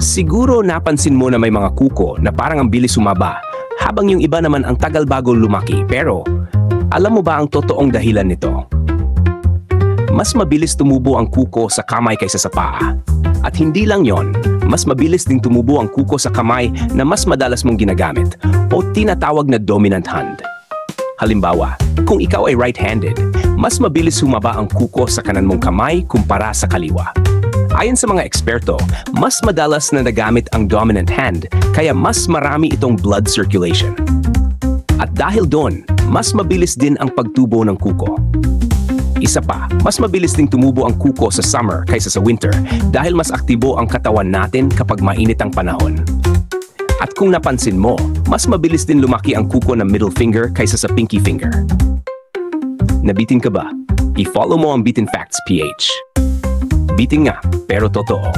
Siguro napansin mo na may mga kuko na parang ang bilis sumaba, habang yung iba naman ang tagal bago lumaki. Pero, alam mo ba ang totoong dahilan nito? Mas mabilis tumubo ang kuko sa kamay kaysa sa paa. At hindi lang yon, mas mabilis ding tumubo ang kuko sa kamay na mas madalas mong ginagamit o tinatawag na dominant hand. Halimbawa, kung ikaw ay right-handed, mas mabilis humaba ang kuko sa kanan mong kamay kumpara sa kaliwa. Ayon sa mga eksperto, mas madalas na nagamit ang dominant hand kaya mas marami itong blood circulation. At dahil doon, mas mabilis din ang pagtubo ng kuko. Isa pa, mas mabilis ding tumubo ang kuko sa summer kaysa sa winter dahil mas aktibo ang katawan natin kapag mainit ang panahon. At kung napansin mo, mas mabilis din lumaki ang kuko ng middle finger kaysa sa pinky finger. Nabitin ka ba? I-follow mo ang Bitin Facts PH. Bitin nga, pero totoo.